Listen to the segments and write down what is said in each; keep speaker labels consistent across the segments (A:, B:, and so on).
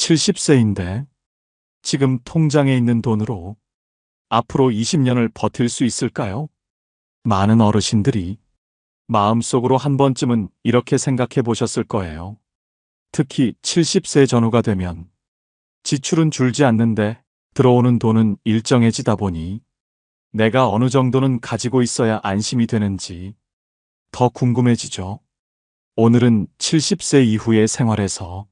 A: 70세인데 지금 통장에 있는 돈으로 앞으로 20년을 버틸 수 있을까요? 많은 어르신들이 마음속으로 한 번쯤은 이렇게 생각해 보셨을 거예요. 특히 70세 전후가 되면 지출은 줄지 않는데 들어오는 돈은 일정해지다 보니 내가 어느 정도는 가지고 있어야 안심이 되는지 더 궁금해지죠. 오늘은 70세 이후의 생활에서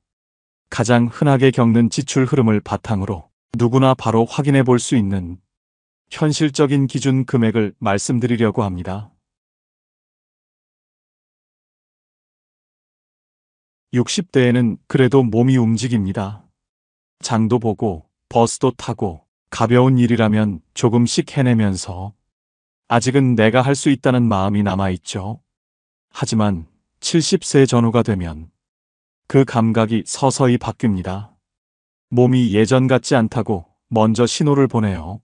A: 가장 흔하게 겪는 지출 흐름을 바탕으로 누구나 바로 확인해 볼 수 있는 현실적인 기준 금액을 말씀드리려고 합니다. 60대에는 그래도 몸이 움직입니다. 장도 보고 버스도 타고 가벼운 일이라면 조금씩 해내면서 아직은 내가 할 수 있다는 마음이 남아있죠. 하지만 70세 전후가 되면 그 감각이 서서히 바뀝니다. 몸이 예전 같지 않다고 먼저 신호를 보내요.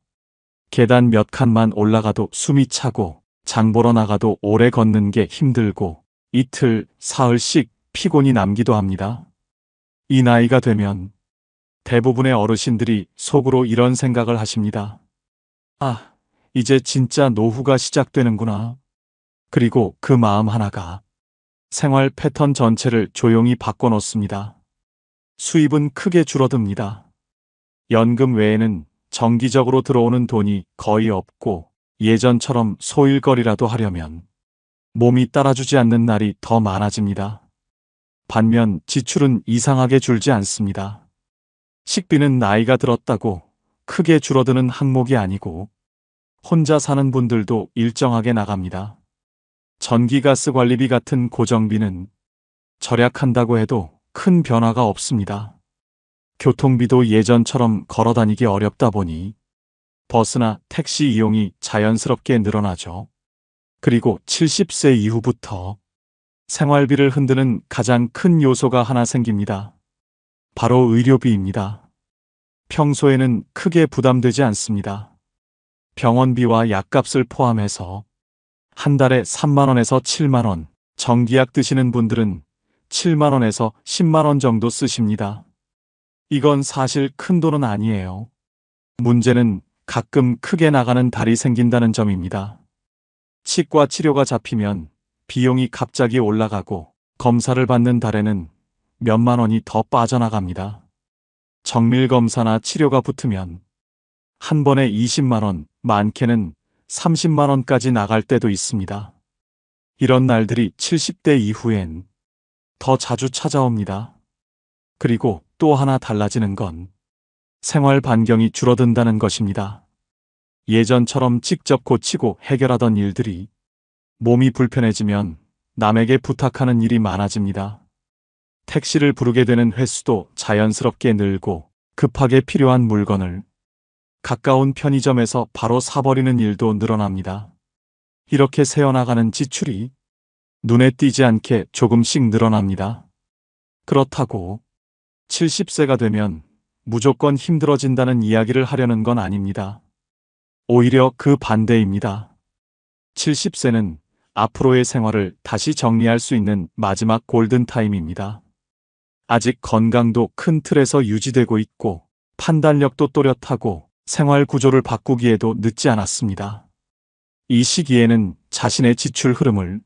A: 계단 몇 칸만 올라가도 숨이 차고 장 보러 나가도 오래 걷는 게 힘들고 이틀, 사흘씩 피곤이 남기도 합니다. 이 나이가 되면 대부분의 어르신들이 속으로 이런 생각을 하십니다. 아, 이제 진짜 노후가 시작되는구나. 그리고 그 마음 하나가 생활 패턴 전체를 조용히 바꿔놓습니다. 수입은 크게 줄어듭니다. 연금 외에는 정기적으로 들어오는 돈이 거의 없고 예전처럼 소일거리라도 하려면 몸이 따라주지 않는 날이 더 많아집니다. 반면 지출은 이상하게 줄지 않습니다. 식비는 나이가 들었다고 크게 줄어드는 항목이 아니고 혼자 사는 분들도 일정하게 나갑니다. 전기가스 관리비 같은 고정비는 절약한다고 해도 큰 변화가 없습니다. 교통비도 예전처럼 걸어다니기 어렵다 보니 버스나 택시 이용이 자연스럽게 늘어나죠. 그리고 70세 이후부터 생활비를 흔드는 가장 큰 요소가 하나 생깁니다. 바로 의료비입니다. 평소에는 크게 부담되지 않습니다. 병원비와 약값을 포함해서 한 달에 3만 원에서 7만 원, 정기약 드시는 분들은 7만 원에서 10만 원 정도 쓰십니다. 이건 사실 큰 돈은 아니에요. 문제는 가끔 크게 나가는 달이 생긴다는 점입니다. 치과 치료가 잡히면 비용이 갑자기 올라가고 검사를 받는 달에는 몇만 원이 더 빠져나갑니다. 정밀검사나 치료가 붙으면 한 번에 20만 원, 많게는 30만 원까지 나갈 때도 있습니다. 이런 날들이 70대 이후엔 더 자주 찾아옵니다. 그리고 또 하나 달라지는 건 생활 반경이 줄어든다는 것입니다. 예전처럼 직접 고치고 해결하던 일들이 몸이 불편해지면 남에게 부탁하는 일이 많아집니다. 택시를 부르게 되는 횟수도 자연스럽게 늘고 급하게 필요한 물건을 가까운 편의점에서 바로 사버리는 일도 늘어납니다. 이렇게 새어나가는 지출이 눈에 띄지 않게 조금씩 늘어납니다. 그렇다고 70세가 되면 무조건 힘들어진다는 이야기를 하려는 건 아닙니다. 오히려 그 반대입니다. 70세는 앞으로의 생활을 다시 정리할 수 있는 마지막 골든타임입니다. 아직 건강도 큰 틀에서 유지되고 있고 판단력도 또렷하고 생활 구조를 바꾸기에도 늦지 않았습니다. 이 시기에는 자신의 지출 흐름을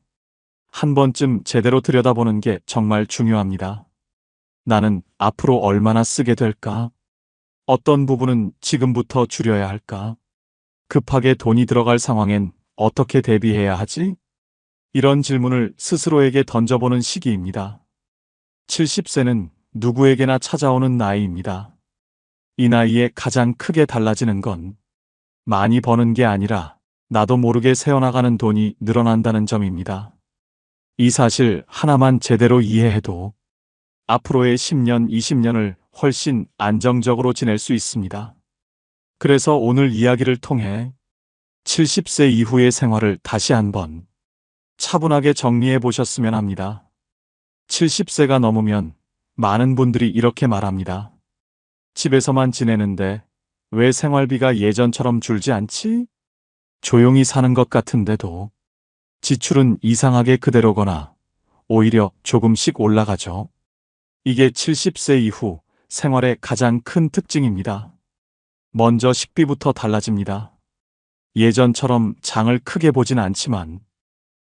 A: 한 번쯤 제대로 들여다보는 게 정말 중요합니다. 나는 앞으로 얼마나 쓰게 될까? 어떤 부분은 지금부터 줄여야 할까? 급하게 돈이 들어갈 상황엔 어떻게 대비해야 하지? 이런 질문을 스스로에게 던져보는 시기입니다. 70세는 누구에게나 찾아오는 나이입니다. 이 나이에 가장 크게 달라지는 건 많이 버는 게 아니라 나도 모르게 새어나가는 돈이 늘어난다는 점입니다. 이 사실 하나만 제대로 이해해도 앞으로의 10년, 20년을 훨씬 안정적으로 지낼 수 있습니다. 그래서 오늘 이야기를 통해 70세 이후의 생활을 다시 한번 차분하게 정리해 보셨으면 합니다. 70세가 넘으면 많은 분들이 이렇게 말합니다. 집에서만 지내는데 왜 생활비가 예전처럼 줄지 않지? 조용히 사는 것 같은데도 지출은 이상하게 그대로거나 오히려 조금씩 올라가죠. 이게 70세 이후 생활의 가장 큰 특징입니다. 먼저 식비부터 달라집니다. 예전처럼 장을 크게 보진 않지만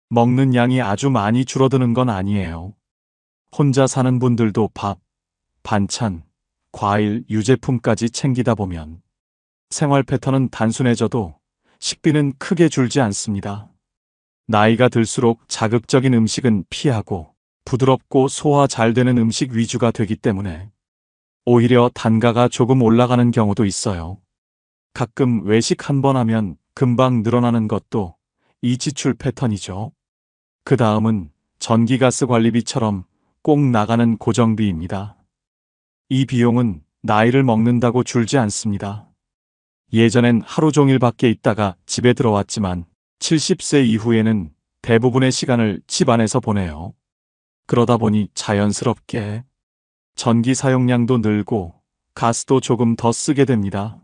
A: 먹는 양이 아주 많이 줄어드는 건 아니에요. 혼자 사는 분들도 밥, 반찬, 과일, 유제품까지 챙기다 보면 생활 패턴은 단순해져도 식비는 크게 줄지 않습니다. 나이가 들수록 자극적인 음식은 피하고 부드럽고 소화 잘 되는 음식 위주가 되기 때문에 오히려 단가가 조금 올라가는 경우도 있어요. 가끔 외식 한 번 하면 금방 늘어나는 것도 이 지출 패턴이죠. 그 다음은 전기가스 관리비처럼 꼭 나가는 고정비입니다. 이 비용은 나이를 먹는다고 줄지 않습니다. 예전엔 하루 종일 밖에 있다가 집에 들어왔지만 70세 이후에는 대부분의 시간을 집 안에서 보내요. 그러다 보니 자연스럽게 전기 사용량도 늘고 가스도 조금 더 쓰게 됩니다.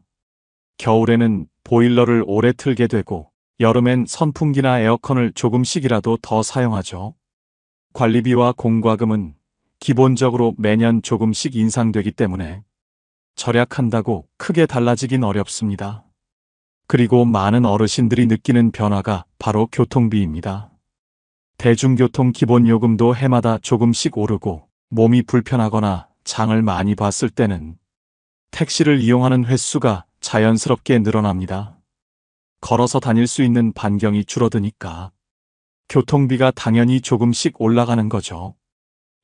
A: 겨울에는 보일러를 오래 틀게 되고 여름엔 선풍기나 에어컨을 조금씩이라도 더 사용하죠. 관리비와 공과금은 기본적으로 매년 조금씩 인상되기 때문에 절약한다고 크게 달라지긴 어렵습니다. 그리고 많은 어르신들이 느끼는 변화가 바로 교통비입니다. 대중교통 기본요금도 해마다 조금씩 오르고 몸이 불편하거나 장을 많이 봤을 때는 택시를 이용하는 횟수가 자연스럽게 늘어납니다. 걸어서 다닐 수 있는 반경이 줄어드니까 교통비가 당연히 조금씩 올라가는 거죠.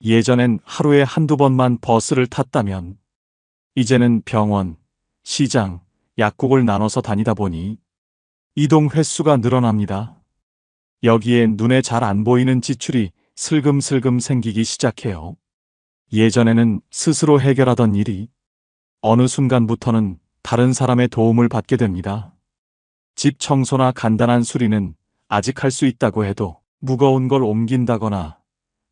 A: 예전엔 하루에 한두 번만 버스를 탔다면 이제는 병원, 시장, 약국을 나눠서 다니다 보니 이동 횟수가 늘어납니다. 여기에 눈에 잘 안 보이는 지출이 슬금슬금 생기기 시작해요. 예전에는 스스로 해결하던 일이 어느 순간부터는 다른 사람의 도움을 받게 됩니다. 집 청소나 간단한 수리는 아직 할 수 있다고 해도 무거운 걸 옮긴다거나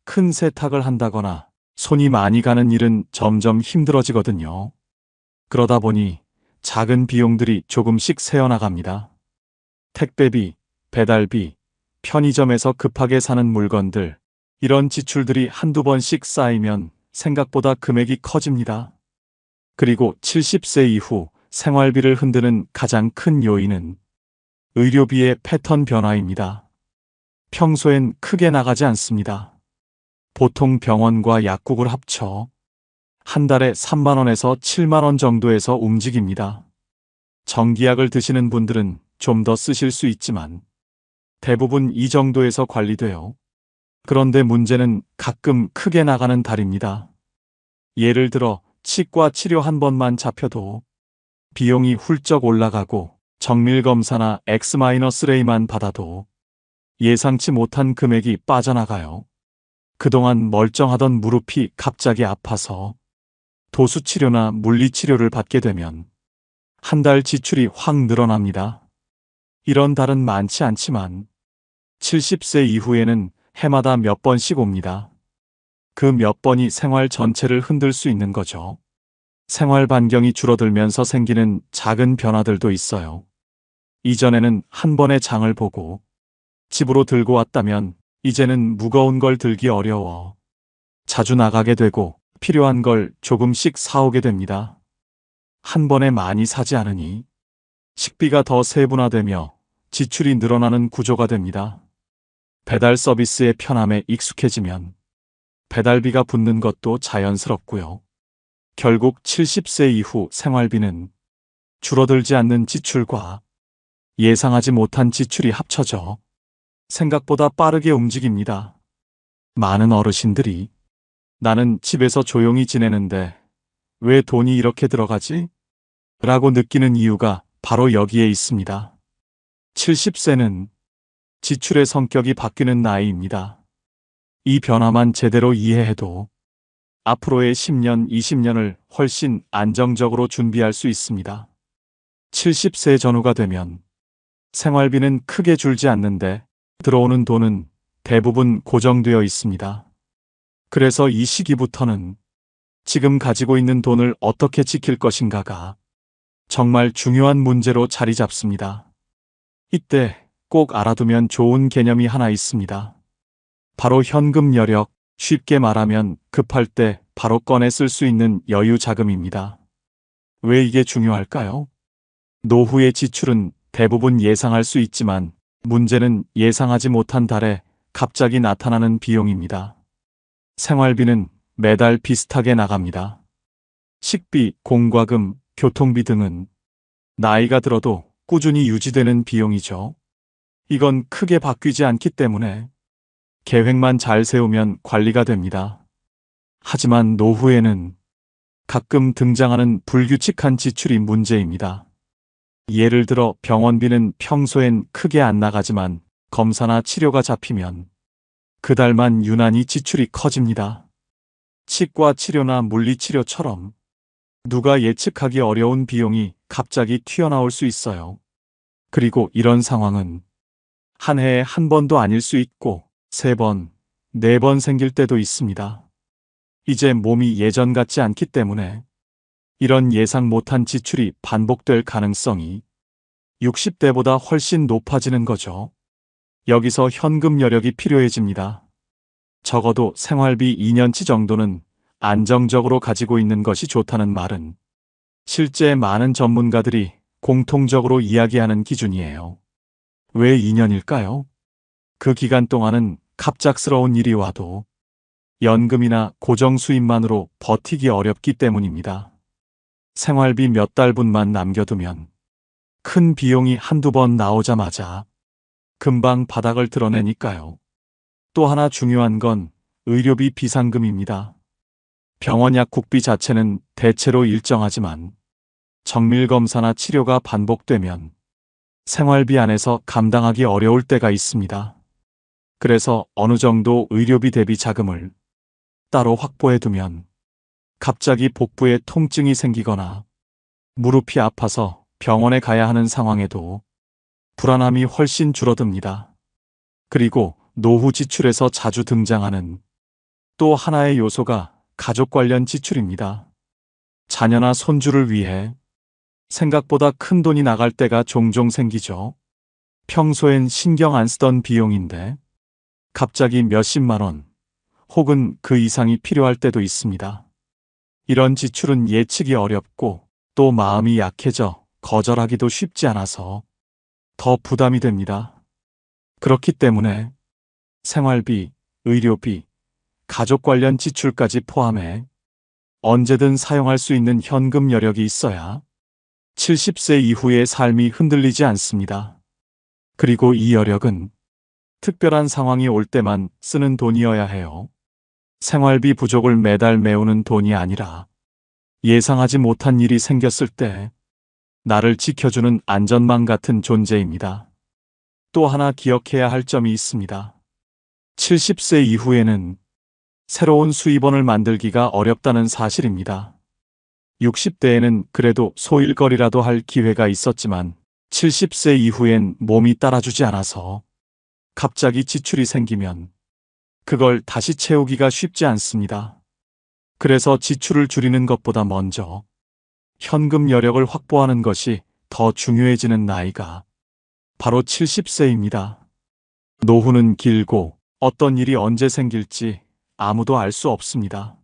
A: 큰 세탁을 한다거나 손이 많이 가는 일은 점점 힘들어지거든요. 그러다 보니 작은 비용들이 조금씩 새어나갑니다. 택배비, 배달비, 편의점에서 급하게 사는 물건들, 이런 지출들이 한두 번씩 쌓이면 생각보다 금액이 커집니다. 그리고 70세 이후 생활비를 흔드는 가장 큰 요인은 의료비의 패턴 변화입니다. 평소엔 크게 나가지 않습니다. 보통 병원과 약국을 합쳐 한 달에 3만 원에서 7만 원 정도에서 움직입니다. 정기약을 드시는 분들은 좀 더 쓰실 수 있지만 대부분 이 정도에서 관리돼요. 그런데 문제는 가끔 크게 나가는 달입니다. 예를 들어 치과 치료 한 번만 잡혀도 비용이 훌쩍 올라가고 정밀검사나 X-레이만 받아도 예상치 못한 금액이 빠져나가요. 그동안 멀쩡하던 무릎이 갑자기 아파서 도수치료나 물리치료를 받게 되면 한 달 지출이 확 늘어납니다. 이런 달은 많지 않지만 70세 이후에는 해마다 몇 번씩 옵니다. 그 몇 번이 생활 전체를 흔들 수 있는 거죠. 생활 반경이 줄어들면서 생기는 작은 변화들도 있어요. 이전에는 한 번에 장을 보고 집으로 들고 왔다면 이제는 무거운 걸 들기 어려워 자주 나가게 되고 필요한 걸 조금씩 사오게 됩니다. 한 번에 많이 사지 않으니 식비가 더 세분화되며 지출이 늘어나는 구조가 됩니다. 배달 서비스의 편함에 익숙해지면 배달비가 붙는 것도 자연스럽고요. 결국 70세 이후 생활비는 줄어들지 않는 지출과 예상하지 못한 지출이 합쳐져 생각보다 빠르게 움직입니다. 많은 어르신들이 나는 집에서 조용히 지내는데 왜 돈이 이렇게 들어가지? 라고 느끼는 이유가 바로 여기에 있습니다. 70세는 지출의 성격이 바뀌는 나이입니다. 이 변화만 제대로 이해해도 앞으로의 10년, 20년을 훨씬 안정적으로 준비할 수 있습니다. 70세 전후가 되면 생활비는 크게 줄지 않는데 들어오는 돈은 대부분 고정되어 있습니다. 그래서 이 시기부터는 지금 가지고 있는 돈을 어떻게 지킬 것인가가 정말 중요한 문제로 자리 잡습니다. 이때 꼭 알아두면 좋은 개념이 하나 있습니다. 바로 현금 여력, 쉽게 말하면 급할 때 바로 꺼내 쓸 수 있는 여유 자금입니다. 왜 이게 중요할까요? 노후의 지출은 대부분 예상할 수 있지만 문제는 예상하지 못한 달에 갑자기 나타나는 비용입니다. 생활비는 매달 비슷하게 나갑니다. 식비, 공과금, 교통비 등은 나이가 들어도 꾸준히 유지되는 비용이죠. 이건 크게 바뀌지 않기 때문에 계획만 잘 세우면 관리가 됩니다. 하지만 노후에는 가끔 등장하는 불규칙한 지출이 문제입니다. 예를 들어 병원비는 평소엔 크게 안 나가지만 검사나 치료가 잡히면 그달만 유난히 지출이 커집니다. 치과 치료나 물리치료처럼 누가 예측하기 어려운 비용이 갑자기 튀어나올 수 있어요. 그리고 이런 상황은 한 해에 한 번도 아닐 수 있고 3번, 4번 생길 때도 있습니다. 이제 몸이 예전 같지 않기 때문에 이런 예상 못한 지출이 반복될 가능성이 60대보다 훨씬 높아지는 거죠. 여기서 현금 여력이 필요해집니다. 적어도 생활비 2년치 정도는 안정적으로 가지고 있는 것이 좋다는 말은 실제 많은 전문가들이 공통적으로 이야기하는 기준이에요. 왜 2년일까요? 그 기간 동안은 갑작스러운 일이 와도 연금이나 고정 수입만으로 버티기 어렵기 때문입니다. 생활비 몇 달분만 남겨두면 큰 비용이 한두 번 나오자마자 금방 바닥을 드러내니까요. 또 하나 중요한 건 의료비 비상금입니다. 병원 약국비 자체는 대체로 일정하지만 정밀검사나 치료가 반복되면 생활비 안에서 감당하기 어려울 때가 있습니다. 그래서 어느 정도 의료비 대비 자금을 따로 확보해두면 갑자기 복부에 통증이 생기거나 무릎이 아파서 병원에 가야 하는 상황에도 불안함이 훨씬 줄어듭니다. 그리고 노후 지출에서 자주 등장하는 또 하나의 요소가 가족 관련 지출입니다. 자녀나 손주를 위해 생각보다 큰 돈이 나갈 때가 종종 생기죠. 평소엔 신경 안 쓰던 비용인데 갑자기 몇십만 원 혹은 그 이상이 필요할 때도 있습니다. 이런 지출은 예측이 어렵고 또 마음이 약해져 거절하기도 쉽지 않아서 더 부담이 됩니다. 그렇기 때문에 생활비, 의료비, 가족 관련 지출까지 포함해 언제든 사용할 수 있는 현금 여력이 있어야 70세 이후의 삶이 흔들리지 않습니다. 그리고 이 여력은 특별한 상황이 올 때만 쓰는 돈이어야 해요. 생활비 부족을 매달 메우는 돈이 아니라 예상하지 못한 일이 생겼을 때 나를 지켜주는 안전망 같은 존재입니다. 또 하나 기억해야 할 점이 있습니다. 70세 이후에는 새로운 수입원을 만들기가 어렵다는 사실입니다. 60대에는 그래도 소일거리라도 할 기회가 있었지만 70세 이후엔 몸이 따라주지 않아서 갑자기 지출이 생기면 그걸 다시 채우기가 쉽지 않습니다. 그래서 지출을 줄이는 것보다 먼저 현금 여력을 확보하는 것이 더 중요해지는 나이가 바로 70세입니다. 노후는 길고 어떤 일이 언제 생길지 아무도 알 수 없습니다.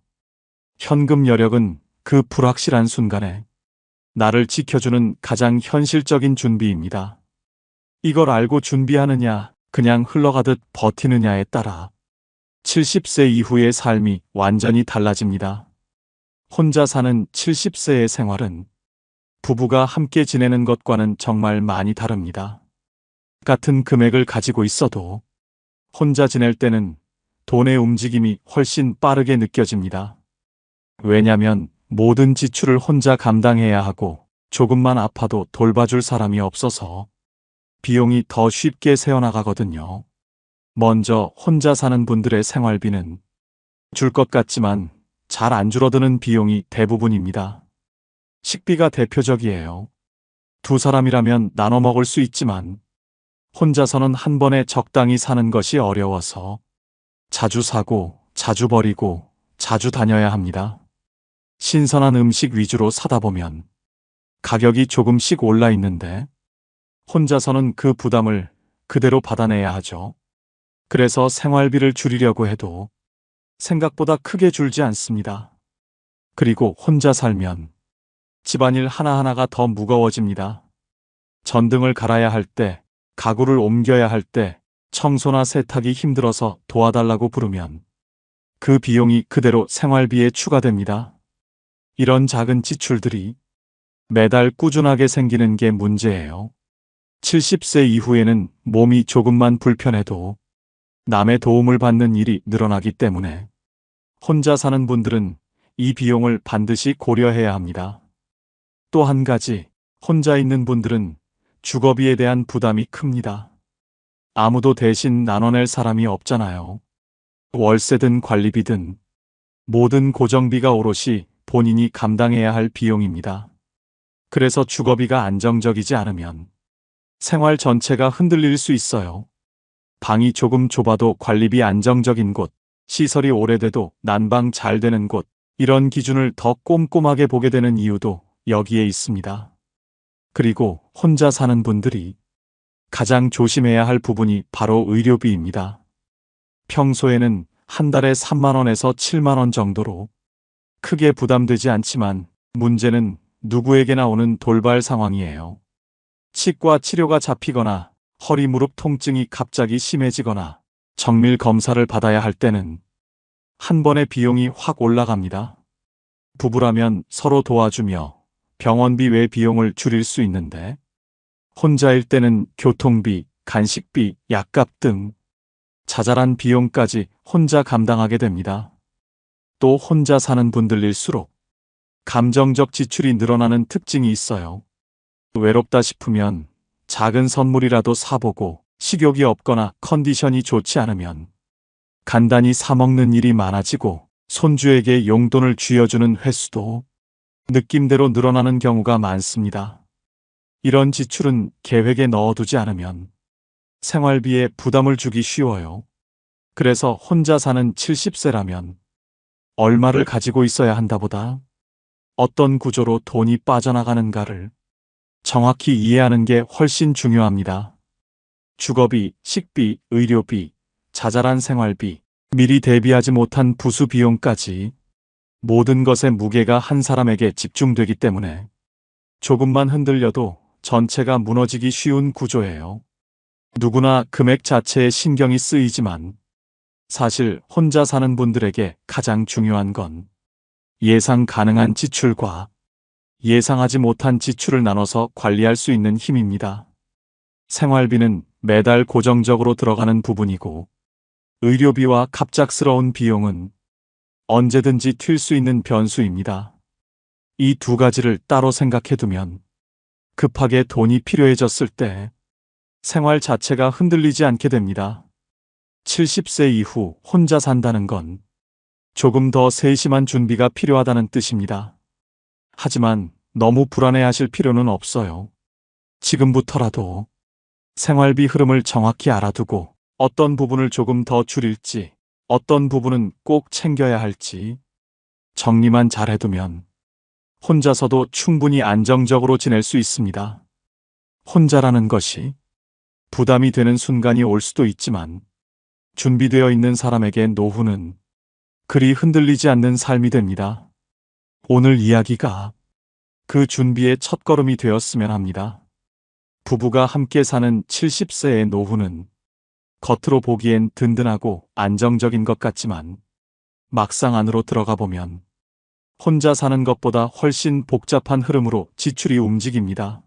A: 현금 여력은 그 불확실한 순간에 나를 지켜주는 가장 현실적인 준비입니다. 이걸 알고 준비하느냐, 그냥 흘러가듯 버티느냐에 따라 70세 이후의 삶이 완전히 달라집니다. 혼자 사는 70세의 생활은 부부가 함께 지내는 것과는 정말 많이 다릅니다. 같은 금액을 가지고 있어도 혼자 지낼 때는 돈의 움직임이 훨씬 빠르게 느껴집니다. 왜냐면 모든 지출을 혼자 감당해야 하고 조금만 아파도 돌봐줄 사람이 없어서 비용이 더 쉽게 새어나가거든요. 먼저 혼자 사는 분들의 생활비는 줄 것 같지만 잘 안 줄어드는 비용이 대부분입니다. 식비가 대표적이에요. 두 사람이라면 나눠 먹을 수 있지만 혼자서는 한 번에 적당히 사는 것이 어려워서 자주 사고 자주 버리고 자주 다녀야 합니다. 신선한 음식 위주로 사다 보면 가격이 조금씩 올라 있는데 혼자서는 그 부담을 그대로 받아내야 하죠. 그래서 생활비를 줄이려고 해도 생각보다 크게 줄지 않습니다. 그리고 혼자 살면 집안일 하나하나가 더 무거워집니다. 전등을 갈아야 할 때, 가구를 옮겨야 할 때, 청소나 세탁이 힘들어서 도와달라고 부르면 그 비용이 그대로 생활비에 추가됩니다. 이런 작은 지출들이 매달 꾸준하게 생기는 게 문제예요. 70세 이후에는 몸이 조금만 불편해도 남의 도움을 받는 일이 늘어나기 때문에 혼자 사는 분들은 이 비용을 반드시 고려해야 합니다. 또 한 가지, 혼자 있는 분들은 주거비에 대한 부담이 큽니다. 아무도 대신 나눠낼 사람이 없잖아요. 월세든 관리비든 모든 고정비가 오롯이 본인이 감당해야 할 비용입니다. 그래서 주거비가 안정적이지 않으면 생활 전체가 흔들릴 수 있어요. 방이 조금 좁아도 관리비 안정적인 곳, 시설이 오래돼도 난방 잘 되는 곳, 이런 기준을 더 꼼꼼하게 보게 되는 이유도 여기에 있습니다. 그리고 혼자 사는 분들이 가장 조심해야 할 부분이 바로 의료비입니다. 평소에는 한 달에 3만 원에서 7만 원 정도로 크게 부담되지 않지만 문제는 누구에게나 오는 돌발 상황이에요. 치과 치료가 잡히거나 허리 무릎 통증이 갑자기 심해지거나 정밀 검사를 받아야 할 때는 한 번에 비용이 확 올라갑니다. 부부라면 서로 도와주며 병원비 외 비용을 줄일 수 있는데 혼자일 때는 교통비, 간식비, 약값 등 자잘한 비용까지 혼자 감당하게 됩니다. 또 혼자 사는 분들일수록 감정적 지출이 늘어나는 특징이 있어요. 외롭다 싶으면 작은 선물이라도 사보고 식욕이 없거나 컨디션이 좋지 않으면 간단히 사먹는 일이 많아지고 손주에게 용돈을 쥐어주는 횟수도 느낌대로 늘어나는 경우가 많습니다. 이런 지출은 계획에 넣어두지 않으면 생활비에 부담을 주기 쉬워요. 그래서 혼자 사는 70세라면 얼마를 가지고 있어야 한다보다 어떤 구조로 돈이 빠져나가는가를 정확히 이해하는 게 훨씬 중요합니다. 주거비, 식비, 의료비, 자잘한 생활비, 미리 대비하지 못한 부수 비용까지 모든 것의 무게가 한 사람에게 집중되기 때문에 조금만 흔들려도 전체가 무너지기 쉬운 구조예요. 누구나 금액 자체에 신경이 쓰이지만 사실 혼자 사는 분들에게 가장 중요한 건 예상 가능한 지출과 예상하지 못한 지출을 나눠서 관리할 수 있는 힘입니다. 생활비는 매달 고정적으로 들어가는 부분이고 의료비와 갑작스러운 비용은 언제든지 튈 수 있는 변수입니다. 이 두 가지를 따로 생각해두면 급하게 돈이 필요해졌을 때 생활 자체가 흔들리지 않게 됩니다. 70세 이후 혼자 산다는 건 조금 더 세심한 준비가 필요하다는 뜻입니다. 하지만 너무 불안해하실 필요는 없어요. 지금부터라도 생활비 흐름을 정확히 알아두고 어떤 부분을 조금 더 줄일지, 어떤 부분은 꼭 챙겨야 할지 정리만 잘해두면 혼자서도 충분히 안정적으로 지낼 수 있습니다. 혼자라는 것이 부담이 되는 순간이 올 수도 있지만 준비되어 있는 사람에게 노후는 그리 흔들리지 않는 삶이 됩니다. 오늘 이야기가 그 준비의 첫걸음이 되었으면 합니다. 부부가 함께 사는 70세의 노후는 겉으로 보기엔 든든하고 안정적인 것 같지만 막상 안으로 들어가 보면 혼자 사는 것보다 훨씬 복잡한 흐름으로 지출이 움직입니다.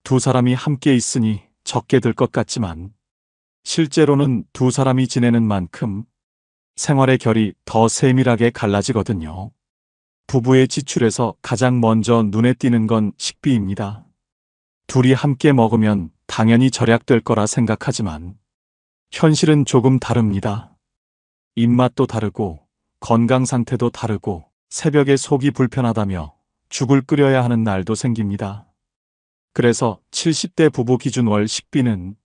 A: 두 사람이 함께 있으니 적게 들 것 같지만 실제로는 두 사람이 지내는 만큼 생활의 결이 더 세밀하게 갈라지거든요. 부부의 지출에서 가장 먼저 눈에 띄는 건 식비입니다. 둘이 함께 먹으면 당연히 절약될 거라 생각하지만 현실은 조금 다릅니다. 입맛도 다르고 건강 상태도 다르고 새벽에 속이 불편하다며 죽을 끓여야 하는 날도 생깁니다. 그래서 70대 부부 기준 월 식비는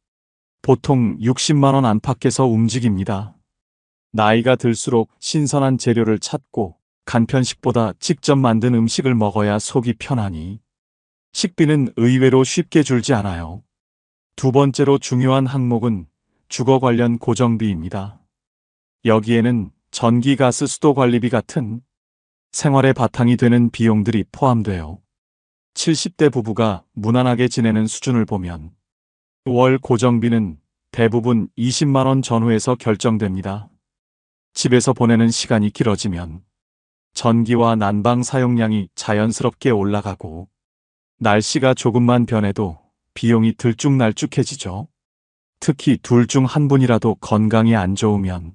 A: 보통 60만 원 안팎에서 움직입니다. 나이가 들수록 신선한 재료를 찾고 간편식보다 직접 만든 음식을 먹어야 속이 편하니 식비는 의외로 쉽게 줄지 않아요. 두 번째로 중요한 항목은 주거 관련 고정비입니다. 여기에는 전기, 가스, 수도 관리비 같은 생활의 바탕이 되는 비용들이 포함돼요. 70대 부부가 무난하게 지내는 수준을 보면 월 고정비는 대부분 20만 원 전후에서 결정됩니다. 집에서 보내는 시간이 길어지면 전기와 난방 사용량이 자연스럽게 올라가고 날씨가 조금만 변해도 비용이 들쭉날쭉해지죠. 특히 둘 중 한 분이라도 건강이 안 좋으면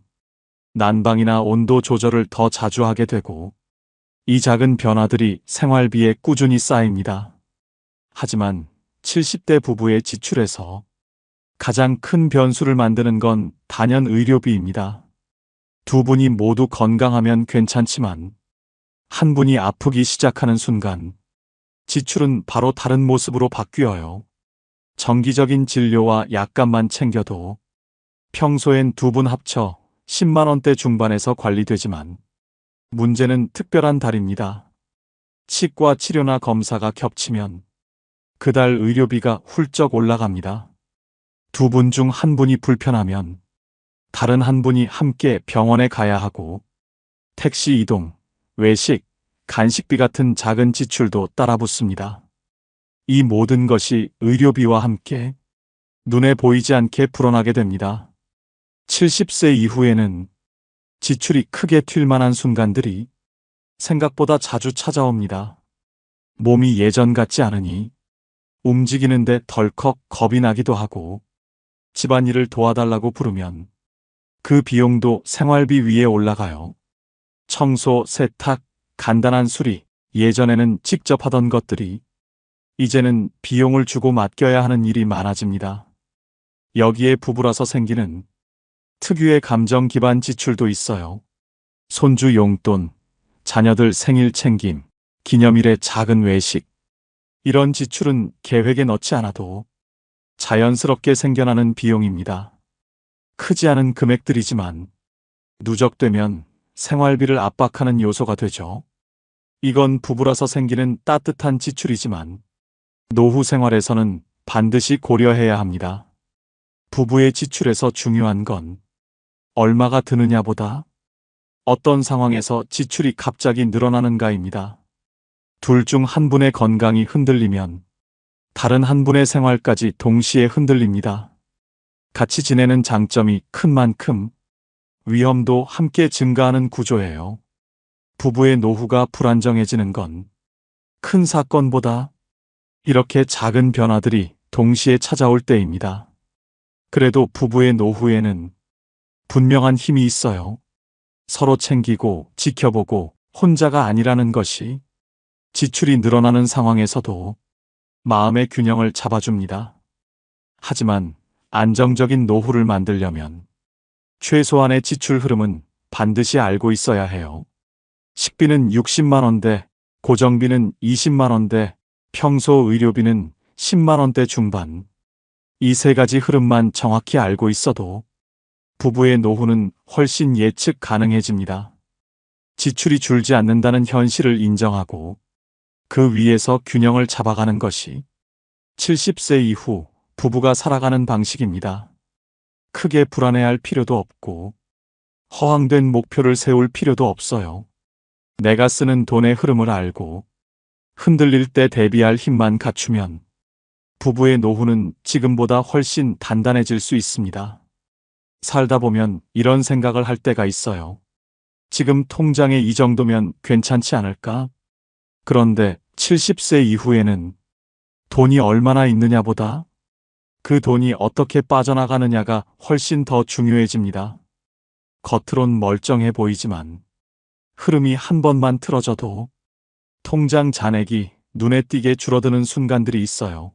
A: 난방이나 온도 조절을 더 자주 하게 되고 이 작은 변화들이 생활비에 꾸준히 쌓입니다. 하지만 70대 부부의 지출에서 가장 큰 변수를 만드는 건 단연 의료비입니다. 두 분이 모두 건강하면 괜찮지만 한 분이 아프기 시작하는 순간 지출은 바로 다른 모습으로 바뀌어요. 정기적인 진료와 약값만 챙겨도 평소엔 두 분 합쳐 10만 원대 중반에서 관리되지만 문제는 특별한 달입니다. 치과 치료나 검사가 겹치면 그달 의료비가 훌쩍 올라갑니다. 두 분 중 한 분이 불편하면 다른 한 분이 함께 병원에 가야 하고 택시 이동, 외식, 간식비 같은 작은 지출도 따라 붙습니다. 이 모든 것이 의료비와 함께 눈에 보이지 않게 불어나게 됩니다. 70세 이후에는 지출이 크게 튈 만한 순간들이 생각보다 자주 찾아옵니다. 몸이 예전 같지 않으니 움직이는데 덜컥 겁이 나기도 하고 집안일을 도와달라고 부르면 그 비용도 생활비 위에 올라가요. 청소, 세탁, 간단한 수리, 예전에는 직접 하던 것들이 이제는 비용을 주고 맡겨야 하는 일이 많아집니다. 여기에 부부라서 생기는 특유의 감정 기반 지출도 있어요. 손주 용돈, 자녀들 생일 챙김, 기념일의 작은 외식. 이런 지출은 계획에 넣지 않아도 자연스럽게 생겨나는 비용입니다. 크지 않은 금액들이지만 누적되면 생활비를 압박하는 요소가 되죠. 이건 부부라서 생기는 따뜻한 지출이지만 노후 생활에서는 반드시 고려해야 합니다. 부부의 지출에서 중요한 건 얼마가 드느냐보다 어떤 상황에서 지출이 갑자기 늘어나는가입니다. 둘 중 한 분의 건강이 흔들리면 다른 한 분의 생활까지 동시에 흔들립니다. 같이 지내는 장점이 큰 만큼 위험도 함께 증가하는 구조예요. 부부의 노후가 불안정해지는 건 큰 사건보다 이렇게 작은 변화들이 동시에 찾아올 때입니다. 그래도 부부의 노후에는 분명한 힘이 있어요. 서로 챙기고 지켜보고 혼자가 아니라는 것이 지출이 늘어나는 상황에서도 마음의 균형을 잡아줍니다. 하지만 안정적인 노후를 만들려면 최소한의 지출 흐름은 반드시 알고 있어야 해요. 식비는 60만 원대, 고정비는 20만 원대, 평소 의료비는 10만 원대 중반. 이 세 가지 흐름만 정확히 알고 있어도 부부의 노후는 훨씬 예측 가능해집니다. 지출이 줄지 않는다는 현실을 인정하고 그 위에서 균형을 잡아가는 것이 70세 이후 부부가 살아가는 방식입니다. 크게 불안해할 필요도 없고 허황된 목표를 세울 필요도 없어요. 내가 쓰는 돈의 흐름을 알고 흔들릴 때 대비할 힘만 갖추면 부부의 노후는 지금보다 훨씬 단단해질 수 있습니다. 살다 보면 이런 생각을 할 때가 있어요. 지금 통장에 이 정도면 괜찮지 않을까? 그런데 70세 이후에는 돈이 얼마나 있느냐보다 그 돈이 어떻게 빠져나가느냐가 훨씬 더 중요해집니다. 겉으론 멀쩡해 보이지만 흐름이 한 번만 틀어져도 통장 잔액이 눈에 띄게 줄어드는 순간들이 있어요.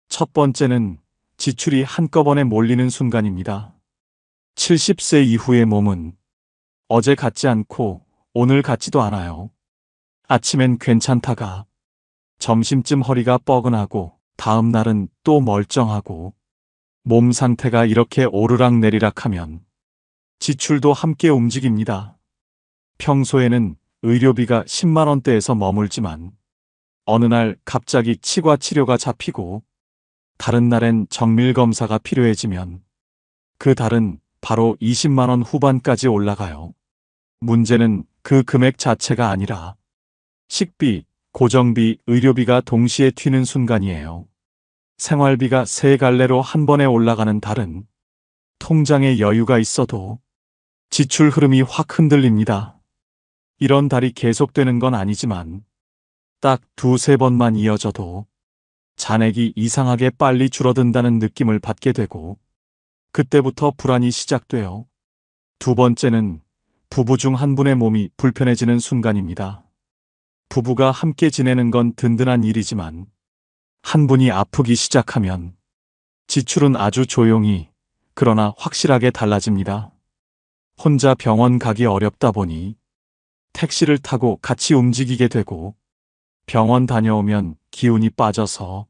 A: 첫 번째는 지출이 한꺼번에 몰리는 순간입니다. 70세 이후의 몸은 어제 같지 않고 오늘 같지도 않아요. 아침엔 괜찮다가 점심쯤 허리가 뻐근하고 다음 날은 또 멀쩡하고 몸 상태가 이렇게 오르락내리락 하면 지출도 함께 움직입니다. 평소에는 의료비가 10만 원대에서 머물지만 어느 날 갑자기 치과 치료가 잡히고 다른 날엔 정밀 검사가 필요해지면 그 달은 바로 20만 원 후반까지 올라가요. 문제는 그 금액 자체가 아니라 식비, 고정비, 의료비가 동시에 튀는 순간이에요. 생활비가 세 갈래로 한 번에 올라가는 달은 통장에 여유가 있어도 지출 흐름이 확 흔들립니다. 이런 달이 계속되는 건 아니지만 딱 두세 번만 이어져도 잔액이 이상하게 빨리 줄어든다는 느낌을 받게 되고 그때부터 불안이 시작돼요. 두 번째는 부부 중 한 분의 몸이 불편해지는 순간입니다. 부부가 함께 지내는 건 든든한 일이지만 한 분이 아프기 시작하면 지출은 아주 조용히 그러나 확실하게 달라집니다. 혼자 병원 가기 어렵다 보니 택시를 타고 같이 움직이게 되고 병원 다녀오면 기운이 빠져서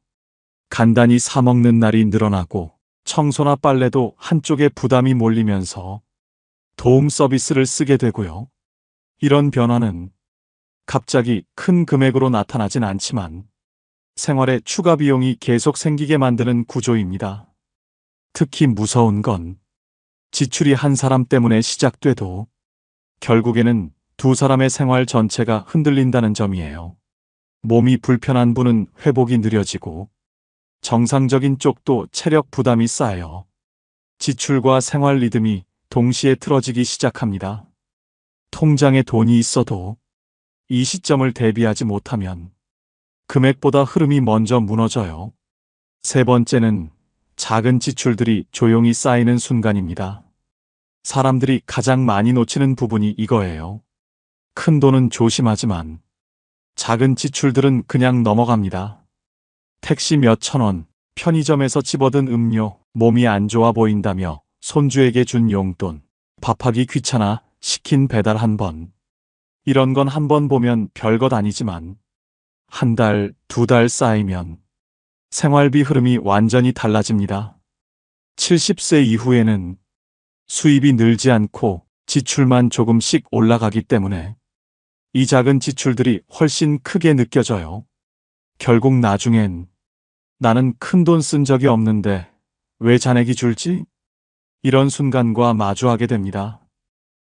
A: 간단히 사 먹는 날이 늘어나고 청소나 빨래도 한쪽에 부담이 몰리면서 도움 서비스를 쓰게 되고요. 이런 변화는 갑자기 큰 금액으로 나타나진 않지만 생활에 추가 비용이 계속 생기게 만드는 구조입니다. 특히 무서운 건 지출이 한 사람 때문에 시작돼도 결국에는 두 사람의 생활 전체가 흔들린다는 점이에요. 몸이 불편한 분은 회복이 느려지고 정상적인 쪽도 체력 부담이 쌓여 지출과 생활 리듬이 동시에 틀어지기 시작합니다. 통장에 돈이 있어도 이 시점을 대비하지 못하면 금액보다 흐름이 먼저 무너져요. 세 번째는 작은 지출들이 조용히 쌓이는 순간입니다. 사람들이 가장 많이 놓치는 부분이 이거예요. 큰 돈은 조심하지만 작은 지출들은 그냥 넘어갑니다. 택시 몇천 원, 편의점에서 집어든 음료, 몸이 안 좋아 보인다며 손주에게 준 용돈, 밥하기 귀찮아 시킨 배달 한 번. 이런 건 한 번 보면 별것 아니지만 한 달, 두 달 쌓이면 생활비 흐름이 완전히 달라집니다. 70세 이후에는 수입이 늘지 않고 지출만 조금씩 올라가기 때문에 이 작은 지출들이 훨씬 크게 느껴져요. 결국 나중엔 나는 큰돈 쓴 적이 없는데 왜 잔액이 줄지? 이런 순간과 마주하게 됩니다.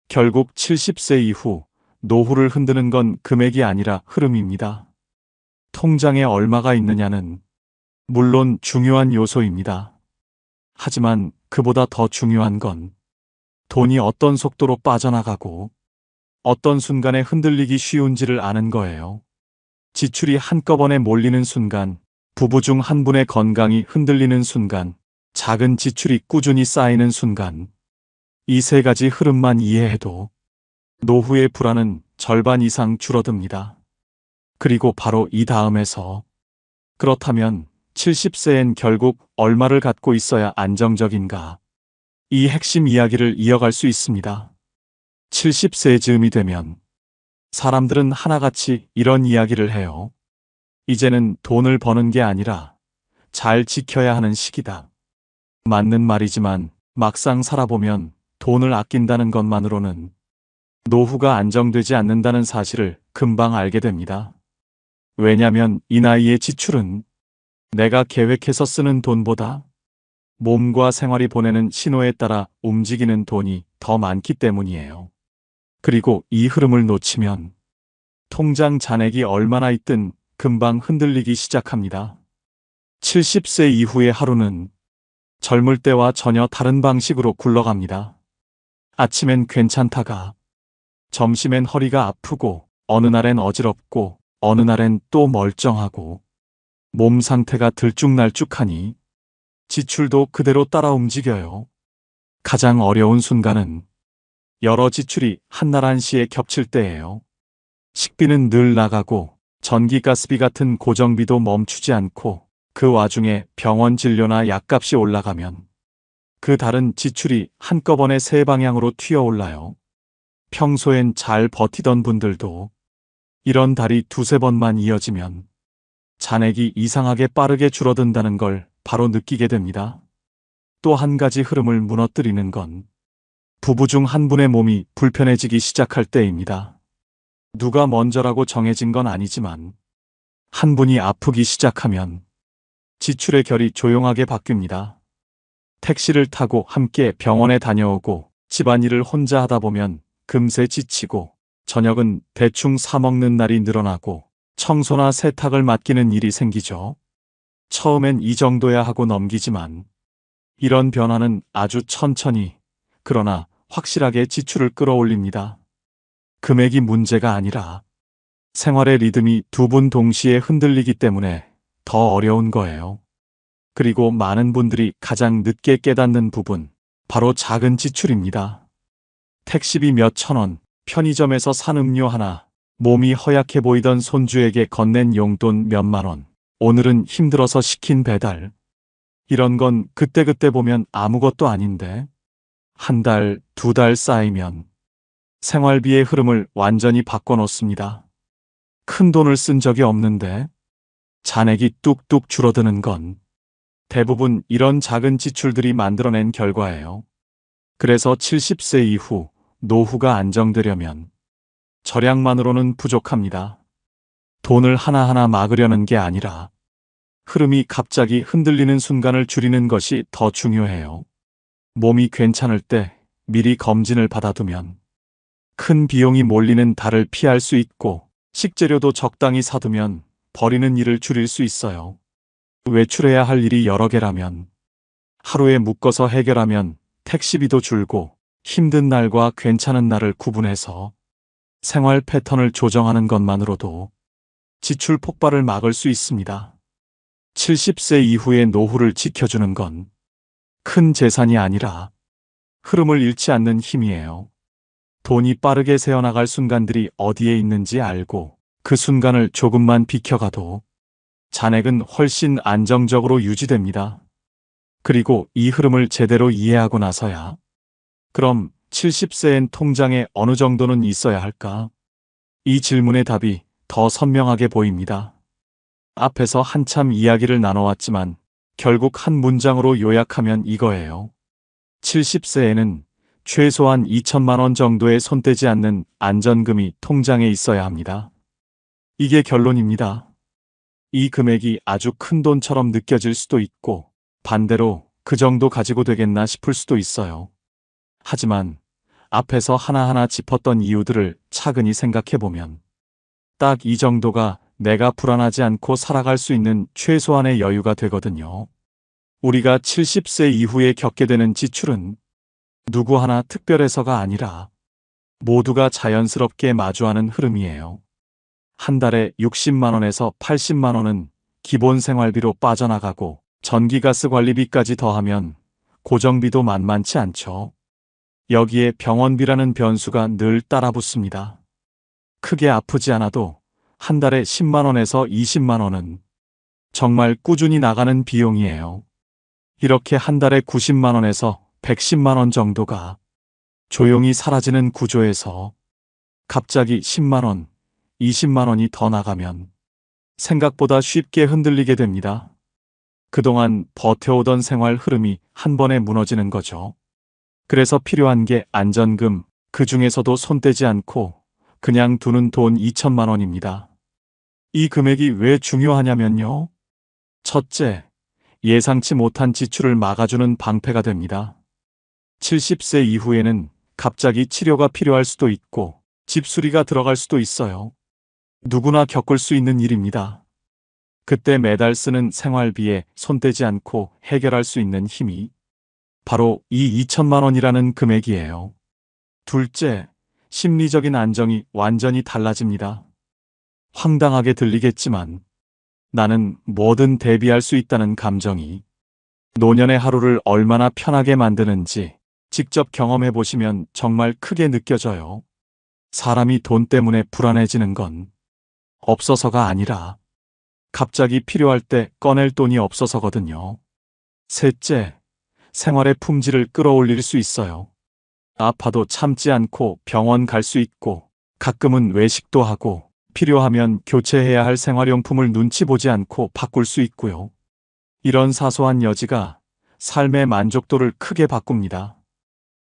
A: 결국 70세 이후 노후를 흔드는 건 금액이 아니라 흐름입니다. 통장에 얼마가 있느냐는 물론 중요한 요소입니다. 하지만 그보다 더 중요한 건 돈이 어떤 속도로 빠져나가고 어떤 순간에 흔들리기 쉬운지를 아는 거예요. 지출이 한꺼번에 몰리는 순간, 부부 중 한 분의 건강이 흔들리는 순간, 작은 지출이 꾸준히 쌓이는 순간, 이 세 가지 흐름만 이해해도 노후의 불안은 절반 이상 줄어듭니다. 그리고 바로 이 다음에서 그렇다면 70세엔 결국 얼마를 갖고 있어야 안정적인가? 이 핵심 이야기를 이어갈 수 있습니다. 70세 즈음이 되면 사람들은 하나같이 이런 이야기를 해요. 이제는 돈을 버는 게 아니라 잘 지켜야 하는 시기다. 맞는 말이지만 막상 살아보면 돈을 아낀다는 것만으로는 노후가 안정되지 않는다는 사실을 금방 알게 됩니다. 왜냐면 이 나이의 지출은 내가 계획해서 쓰는 돈보다 몸과 생활이 보내는 신호에 따라 움직이는 돈이 더 많기 때문이에요. 그리고 이 흐름을 놓치면 통장 잔액이 얼마나 있든 금방 흔들리기 시작합니다. 70세 이후의 하루는 젊을 때와 전혀 다른 방식으로 굴러갑니다. 아침엔 괜찮다가 점심엔 허리가 아프고 어느 날엔 어지럽고 어느 날엔 또 멀쩡하고 몸 상태가 들쭉날쭉하니 지출도 그대로 따라 움직여요. 가장 어려운 순간은 여러 지출이 한날 한시에 겹칠 때예요. 식비는 늘 나가고 전기가스비 같은 고정비도 멈추지 않고 그 와중에 병원 진료나 약값이 올라가면 그 다른 지출이 한꺼번에 세 방향으로 튀어올라요. 평소엔 잘 버티던 분들도 이런 달이 두세 번만 이어지면 잔액이 이상하게 빠르게 줄어든다는 걸 바로 느끼게 됩니다. 또 한 가지 흐름을 무너뜨리는 건 부부 중 한 분의 몸이 불편해지기 시작할 때입니다. 누가 먼저라고 정해진 건 아니지만 한 분이 아프기 시작하면 지출의 결이 조용하게 바뀝니다. 택시를 타고 함께 병원에 다녀오고 집안일을 혼자 하다 보면 금세 지치고 저녁은 대충 사 먹는 날이 늘어나고 청소나 세탁을 맡기는 일이 생기죠. 처음엔 이 정도야 하고 넘기지만 이런 변화는 아주 천천히, 그러나 확실하게 지출을 끌어올립니다. 금액이 문제가 아니라 생활의 리듬이 두 분 동시에 흔들리기 때문에 더 어려운 거예요. 그리고 많은 분들이 가장 늦게 깨닫는 부분, 바로 작은 지출입니다. 택시비 몇천 원, 편의점에서 산 음료 하나, 몸이 허약해 보이던 손주에게 건넨 용돈 몇만 원, 오늘은 힘들어서 시킨 배달. 이런 건 그때그때 보면 아무것도 아닌데 한 달, 두 달 쌓이면 생활비의 흐름을 완전히 바꿔놓습니다. 큰 돈을 쓴 적이 없는데 잔액이 뚝뚝 줄어드는 건 대부분 이런 작은 지출들이 만들어낸 결과예요. 그래서 70세 이후 노후가 안정되려면 절약만으로는 부족합니다. 돈을 하나하나 막으려는 게 아니라 흐름이 갑자기 흔들리는 순간을 줄이는 것이 더 중요해요. 몸이 괜찮을 때 미리 검진을 받아두면 큰 비용이 몰리는 달을 피할 수 있고, 식재료도 적당히 사두면 버리는 일을 줄일 수 있어요. 외출해야 할 일이 여러 개라면 하루에 묶어서 해결하면 택시비도 줄고, 힘든 날과 괜찮은 날을 구분해서 생활 패턴을 조정하는 것만으로도 지출 폭발을 막을 수 있습니다. 70세 이후의 노후를 지켜주는 건 큰 재산이 아니라 흐름을 잃지 않는 힘이에요. 돈이 빠르게 새어나갈 순간들이 어디에 있는지 알고 그 순간을 조금만 비켜가도 잔액은 훨씬 안정적으로 유지됩니다. 그리고 이 흐름을 제대로 이해하고 나서야 그럼 70세엔 통장에 어느 정도는 있어야 할까? 이 질문의 답이 더 선명하게 보입니다. 앞에서 한참 이야기를 나눠왔지만 결국 한 문장으로 요약하면 이거예요. 70세에는 최소한 2천만 원 정도의 손대지 않는 안전금이 통장에 있어야 합니다. 이게 결론입니다. 이 금액이 아주 큰 돈처럼 느껴질 수도 있고 반대로 그 정도 가지고 되겠나 싶을 수도 있어요. 하지만 앞에서 하나하나 짚었던 이유들을 차근히 생각해보면 딱 이 정도가 내가 불안하지 않고 살아갈 수 있는 최소한의 여유가 되거든요. 우리가 70세 이후에 겪게 되는 지출은 누구 하나 특별해서가 아니라 모두가 자연스럽게 마주하는 흐름이에요. 한 달에 60만 원에서 80만 원은 기본 생활비로 빠져나가고 전기가스 관리비까지 더하면 고정비도 만만치 않죠. 여기에 병원비라는 변수가 늘 따라붙습니다. 크게 아프지 않아도 한 달에 10만 원에서 20만 원은 정말 꾸준히 나가는 비용이에요. 이렇게 한 달에 90만 원에서 110만 원 정도가 조용히 사라지는 구조에서 갑자기 10만 원, 20만 원이 더 나가면 생각보다 쉽게 흔들리게 됩니다. 그동안 버텨오던 생활 흐름이 한 번에 무너지는 거죠. 그래서 필요한 게 안전금, 그 중에서도 손대지 않고 그냥 두는 돈 2천만 원입니다. 이 금액이 왜 중요하냐면요. 첫째, 예상치 못한 지출을 막아주는 방패가 됩니다. 70세 이후에는 갑자기 치료가 필요할 수도 있고 집수리가 들어갈 수도 있어요. 누구나 겪을 수 있는 일입니다. 그때 매달 쓰는 생활비에 손대지 않고 해결할 수 있는 힘이 바로 이 2천만 원이라는 금액이에요. 둘째, 심리적인 안정이 완전히 달라집니다. 황당하게 들리겠지만 나는 뭐든 대비할 수 있다는 감정이 노년의 하루를 얼마나 편하게 만드는지 직접 경험해 보시면 정말 크게 느껴져요. 사람이 돈 때문에 불안해지는 건 없어서가 아니라 갑자기 필요할 때 꺼낼 돈이 없어서거든요. 셋째, 생활의 품질을 끌어올릴 수 있어요. 아파도 참지 않고 병원 갈 수 있고 가끔은 외식도 하고 필요하면 교체해야 할 생활용품을 눈치 보지 않고 바꿀 수 있고요. 이런 사소한 여지가 삶의 만족도를 크게 바꿉니다.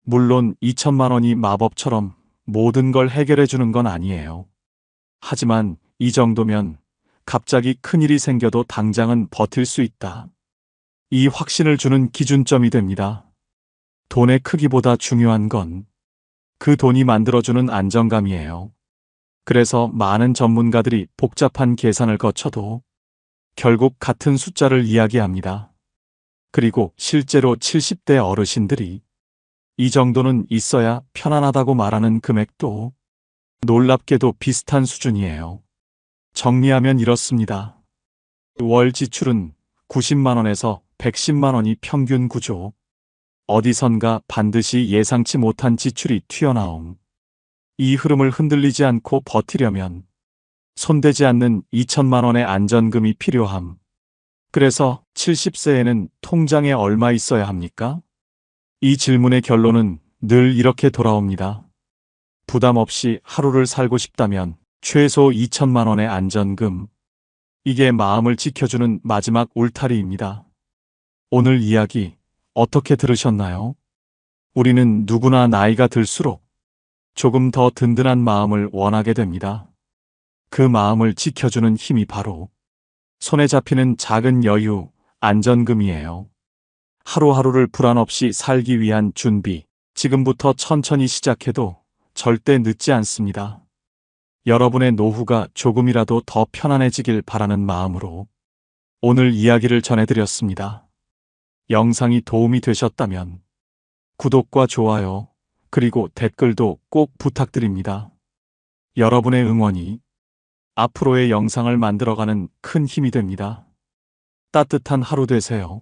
A: 물론 2천만 원이 마법처럼 모든 걸 해결해 주는 건 아니에요. 하지만 이 정도면 갑자기 큰일이 생겨도 당장은 버틸 수 있다. 이 확신을 주는 기준점이 됩니다. 돈의 크기보다 중요한 건 그 돈이 만들어주는 안정감이에요. 그래서 많은 전문가들이 복잡한 계산을 거쳐도 결국 같은 숫자를 이야기합니다. 그리고 실제로 70대 어르신들이 이 정도는 있어야 편안하다고 말하는 금액도 놀랍게도 비슷한 수준이에요. 정리하면 이렇습니다. 월 지출은 90만 원에서 110만 원이 평균 구조. 어디선가 반드시 예상치 못한 지출이 튀어나옴. 이 흐름을 흔들리지 않고 버티려면 손대지 않는 2천만 원의 안전금이 필요함. 그래서 70세에는 통장에 얼마 있어야 합니까? 이 질문의 결론은 늘 이렇게 돌아옵니다. 부담 없이 하루를 살고 싶다면 최소 2천만 원의 안전금. 이게 마음을 지켜주는 마지막 울타리입니다. 오늘 이야기 어떻게 들으셨나요? 우리는 누구나 나이가 들수록 조금 더 든든한 마음을 원하게 됩니다. 그 마음을 지켜주는 힘이 바로 손에 잡히는 작은 여유, 안전금이에요. 하루하루를 불안 없이 살기 위한 준비, 지금부터 천천히 시작해도 절대 늦지 않습니다. 여러분의 노후가 조금이라도 더 편안해지길 바라는 마음으로 오늘 이야기를 전해드렸습니다. 영상이 도움이 되셨다면 구독과 좋아요, 그리고 댓글도 꼭 부탁드립니다. 여러분의 응원이 앞으로의 영상을 만들어가는 큰 힘이 됩니다. 따뜻한 하루 되세요.